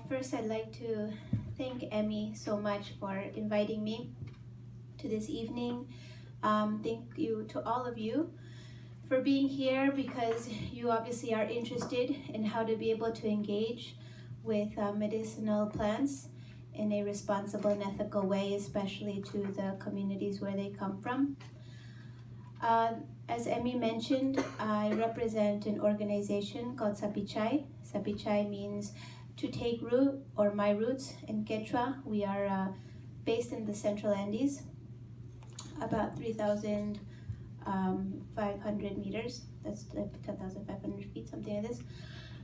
First, I'd like to thank Emmy so much for inviting me to this evening. Thank you to all of you for being here, because you obviously are interested in how to be able to engage with medicinal plants in a responsible and ethical way, especially to the communities where they come from. As Emmy mentioned, I represent an organization called Sapichai. Sapichai means to take root, or my roots in Quechua. We are based in the Central Andes, about 3,500 meters. That's 10,500 feet, something like this,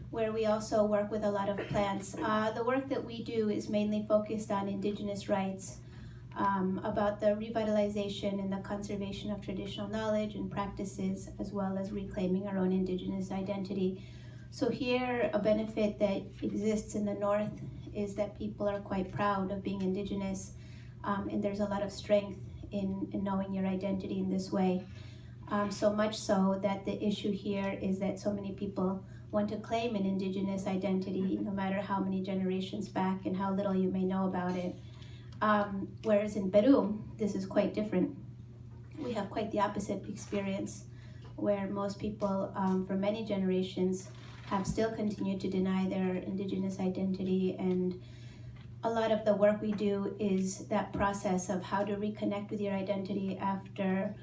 where we also work with a lot of plants. The work that we do is mainly focused on indigenous rights, about the revitalization and the conservation of traditional knowledge and practices, as well as reclaiming our own indigenous identity. So here, a benefit that exists in the North is that people are quite proud of being indigenous, and there's a lot of strength in knowing your identity in this way. So much so that the issue here is that so many people want to claim an indigenous identity, no matter how many generations back and how little you may know about it. Whereas in Peru, this is quite different. We have quite the opposite experience, where most people for many generations have still continued to deny their indigenous identity. And a lot of the work we do is that process of how to reconnect with your identity after,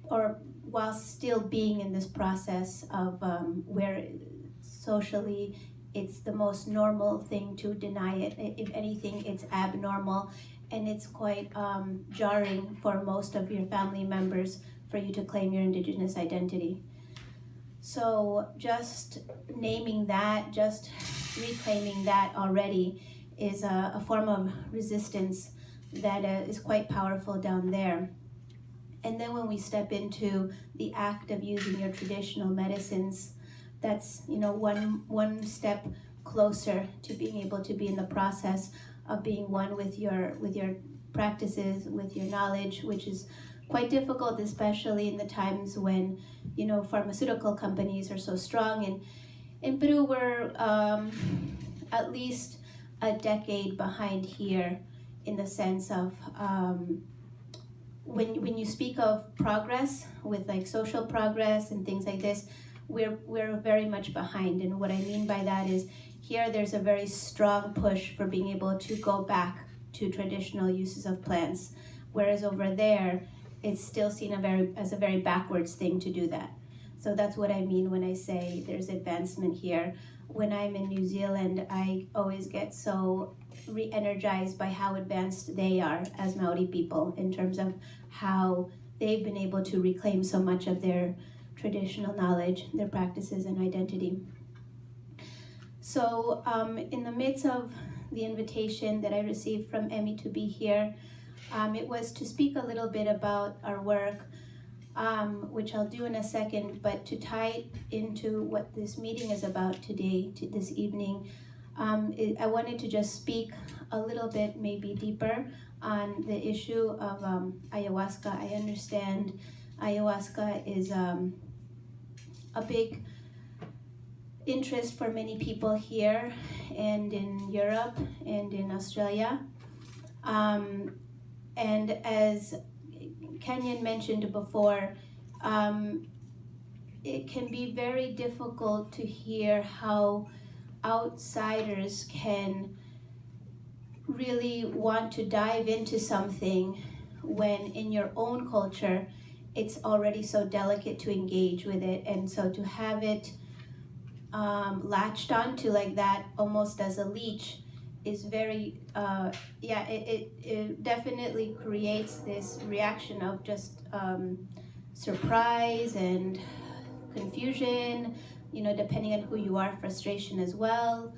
or while still being in this process of where socially it's the most normal thing to deny it. If anything, it's abnormal, and it's quite jarring for most of your family members for you to claim your indigenous identity. So just naming that, just reclaiming that already is a form of resistance that is quite powerful down there. And then when we step into the act of using your traditional medicines, that's one step closer to being able to be in the process of being one with your practices, with your knowledge, which is quite difficult, especially in the times when pharmaceutical companies are so strong. And in Peru, we're at least a decade behind here, in the sense of when you speak of progress with like social progress and things like this, we're very much behind. And what I mean by that is, here there's a very strong push for being able to go back to traditional uses of plants, whereas over there it's still seen as a very backwards thing to do that. So that's what I mean when I say there's advancement here. When I'm in New Zealand, I always get so re-energized by how advanced they are as Maori people, in terms of how they've been able to reclaim so much of their traditional knowledge, their practices and identity. So in the midst of the invitation that I received from Emmy to be here, it was to speak a little bit about our work, which I'll do in a second, but to tie it into what this meeting is about today, this evening, I wanted to just speak a little bit, maybe deeper, on the issue of ayahuasca. I understand ayahuasca is a big interest for many people here and in Europe and in Australia. And as Kenyon mentioned before, it can be very difficult to hear how outsiders can really want to dive into something when in your own culture it's already so delicate to engage with it. And so to have it latched onto like that, almost as a leech, is very, it definitely creates this reaction of just surprise and confusion, depending on who you are, frustration as well.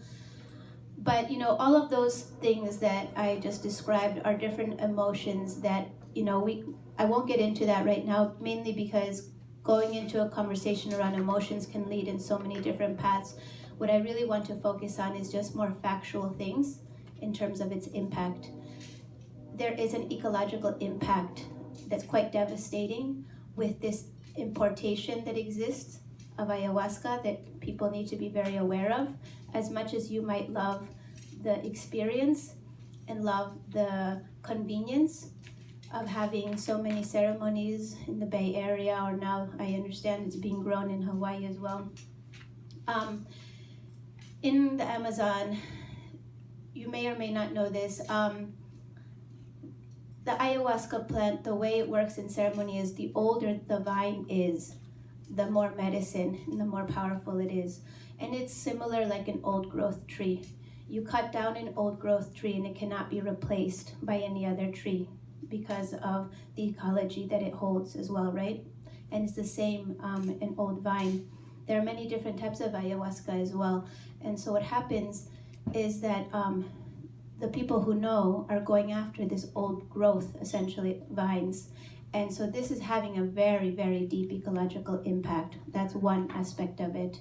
But, all of those things that I just described are different emotions that, I won't get into that right now, mainly because going into a conversation around emotions can lead in so many different paths. What I really want to focus on is just more factual things in terms of its impact. There is an ecological impact that's quite devastating with this importation that exists of ayahuasca that people need to be very aware of. As much as you might love the experience and love the convenience of having so many ceremonies in the Bay Area, or now I understand it's being grown in Hawaii as well. In the Amazon, you may or may not know this, the ayahuasca plant, the way it works in ceremony is the older the vine is, the more medicine and the more powerful it is. And it's similar like an old growth tree. You cut down an old growth tree and it cannot be replaced by any other tree because of the ecology that it holds as well, right? And it's the same an old vine. There are many different types of ayahuasca as well. And so what happens is that the people who know are going after this old growth, essentially vines. And so this is having a very, very deep ecological impact. That's one aspect of it.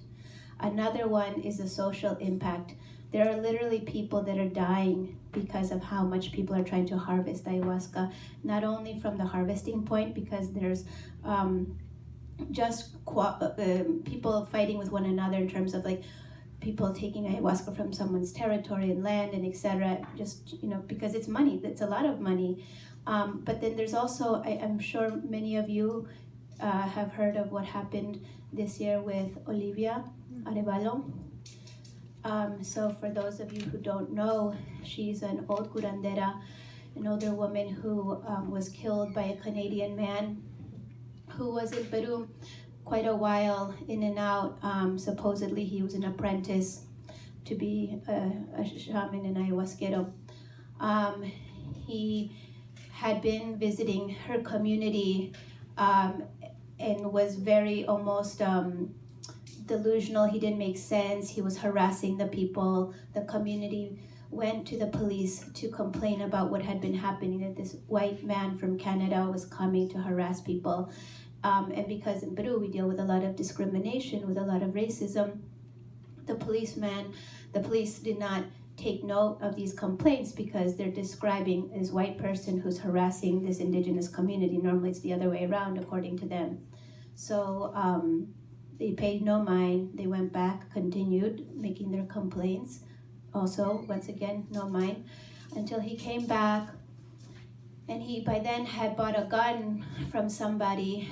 Another one is the social impact. There are literally people that are dying because of how much people are trying to harvest ayahuasca, not only from the harvesting point, because there's people fighting with one another in terms of like people taking ayahuasca from someone's territory and land and etc. Just, because it's money, it's a lot of money. But then there's also, I'm sure many of you have heard of what happened this year with Olivia Arevalo. So for those of you who don't know, she's an old curandera, an older woman who was killed by a Canadian man who was in Peru quite a while, in and out. Supposedly he was an apprentice to be a shaman and ayahuasquero. He had been visiting her community and was very almost delusional. He didn't make sense. He was harassing the people. The community went to the police to complain about what had been happening, that this white man from Canada was coming to harass people. And because in Peru we deal with a lot of discrimination, with a lot of racism, the police did not take note of these complaints because they're describing this white person who's harassing this indigenous community. Normally it's the other way around according to them. So they paid no mind. They went back, continued making their complaints. Also, once again, no mind, until he came back. And he by then had bought a gun from somebody.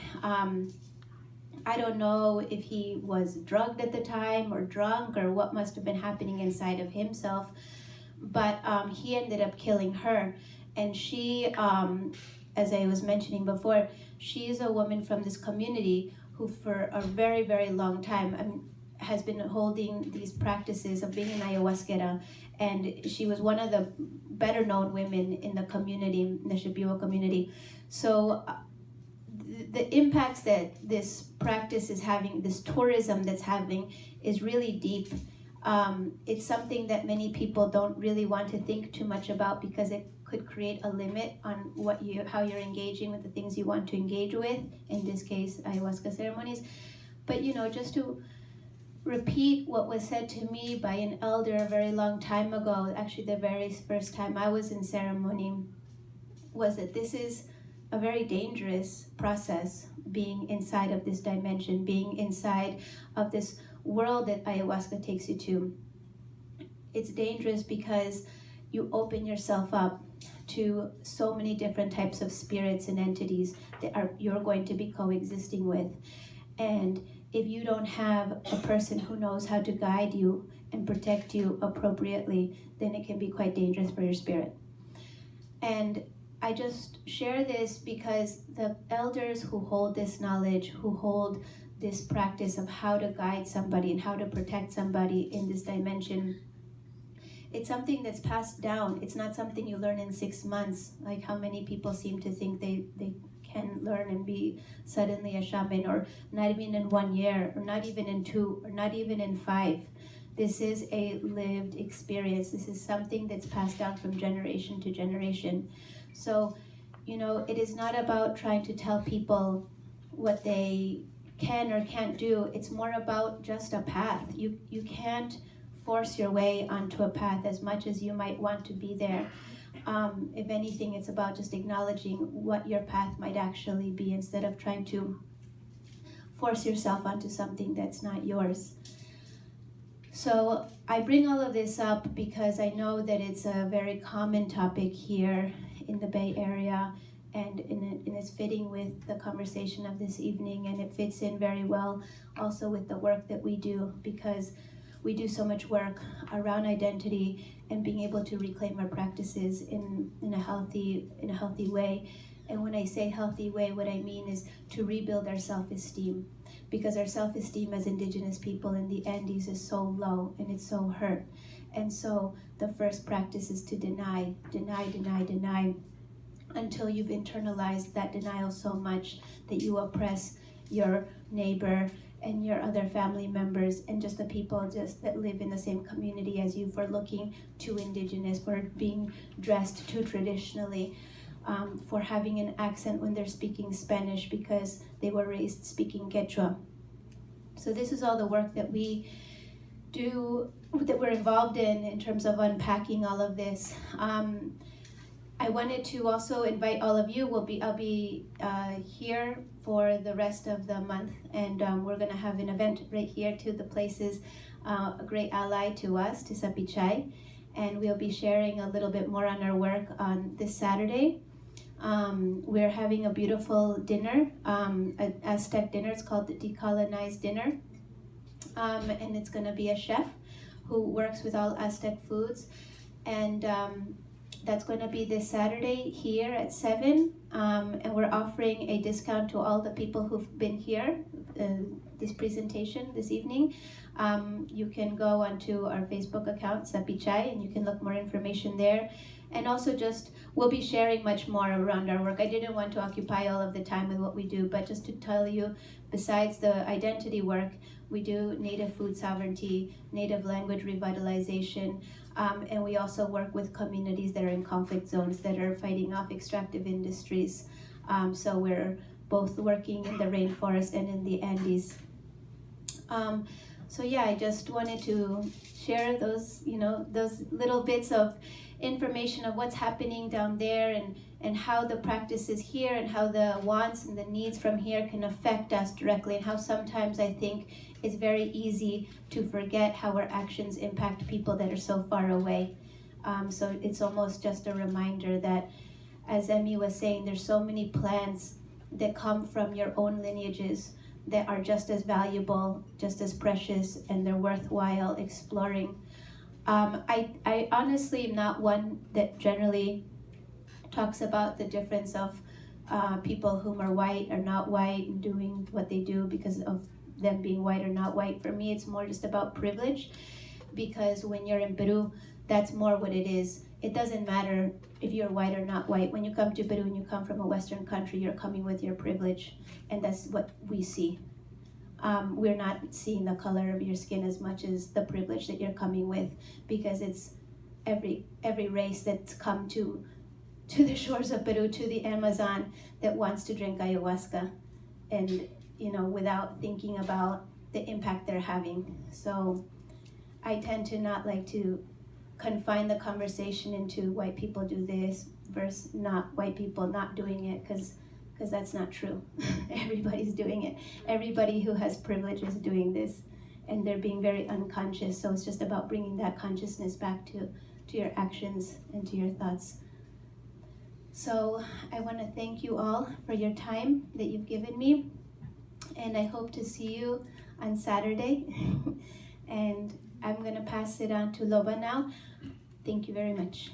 I don't know if he was drugged at the time or drunk or what must have been happening inside of himself. But he ended up killing her. And she, as I was mentioning before, she is a woman from this community who for a very, very long time has been holding these practices of being an ayahuasquera. And she was one of the better known women in the community, in the Shipibo community. So the impacts that this practice is having, this tourism that's having, is really deep. It's something that many people don't really want to think too much about because it could create a limit on how you're engaging with the things you want to engage with, in this case, ayahuasca ceremonies. But just to repeat what was said to me by an elder a very long time ago, actually the very first time I was in ceremony, was that this is a very dangerous process, being inside of this dimension, being inside of this world that ayahuasca takes you to. It's dangerous because you open yourself up to so many different types of spirits and entities that you're going to be coexisting with. And if you don't have a person who knows how to guide you and protect you appropriately, then it can be quite dangerous for your spirit. And I just share this because the elders who hold this knowledge, who hold this practice of how to guide somebody and how to protect somebody in this dimension, it's something that's passed down. It's not something you learn in 6 months, like how many people seem to think they can learn and be suddenly a shaman, or not even in 1 year, or not even in 2, or not even in 5. This is a lived experience. This is something that's passed down from generation to generation. So, it is not about trying to tell people what they can or can't do. It's more about just a path. You can't force your way onto a path as much as you might want to be there. If anything, it's about just acknowledging what your path might actually be instead of trying to force yourself onto something that's not yours. So I bring all of this up because I know that it's a very common topic here in the Bay Area, and it's fitting with the conversation of this evening, and it fits in very well also with the work that we do, because we do so much work around identity and being able to reclaim our practices in a healthy way. And when I say healthy way, what I mean is to rebuild our self-esteem, because our self-esteem as Indigenous people in the Andes is so low and it's so hurt. And so the first practice is to deny until you've internalized that denial so much that you oppress your neighbor and your other family members and just the people just that live in the same community as you for looking too Indigenous, for being dressed too traditionally, for having an accent when they're speaking Spanish because they were raised speaking Quechua. So this is all the work that we do, that we're involved in terms of unpacking all of this. I wanted to also invite all of you. I'll be here for the rest of the month, and we're going to have an event right here too. The place is a great ally to us, to Sapichai, and we'll be sharing a little bit more on our work on this Saturday. We're having a beautiful dinner, an Aztec dinner. It's called the Decolonized Dinner, and it's going to be a chef who works with all Aztec foods, and that's going to be this Saturday here at 7, and we're offering a discount to all the people who've been here this presentation this evening. You can go onto our Facebook account, Sapichai, and you can look more information there. And also we'll be sharing much more around our work. I didn't want to occupy all of the time with what we do, but just to tell you, besides the identity work, we do Native food sovereignty, Native language revitalization, and we also work with communities that are in conflict zones that are fighting off extractive industries. So we're both working in the rainforest and in the Andes. So yeah, I just wanted to share those little bits of information of what's happening down there, and how the practices here and how the wants and the needs from here can affect us directly, and how sometimes I think it's very easy to forget how our actions impact people that are so far away. So it's almost just a reminder that, as Emmy was saying, there's so many plants that come from your own lineages that are just as valuable, just as precious, and they're worthwhile exploring. I honestly am not one that generally talks about the difference of people whom are white or not white and doing what they do because of them being white or not white. For me, it's more just about privilege, because when you're in Peru, that's more what it is. It doesn't matter if you're white or not white. When you come to Peru and you come from a Western country, you're coming with your privilege, and that's what we see. We're not seeing the color of your skin as much as the privilege that you're coming with, because it's every race that's come to the shores of Peru, to the Amazon, that wants to drink ayahuasca, and without thinking about the impact they're having. So I tend to not like to confine the conversation into white people do this versus not white people not doing it, because that's not true. Everybody's doing it. Everybody who has privilege is doing this, and they're being very unconscious. So it's just about bringing that consciousness back to your actions and to your thoughts. So I want to thank you all for your time that you've given me, and I hope to see you on Saturday. And I'm going to pass it on to Loba now. Thank you very much.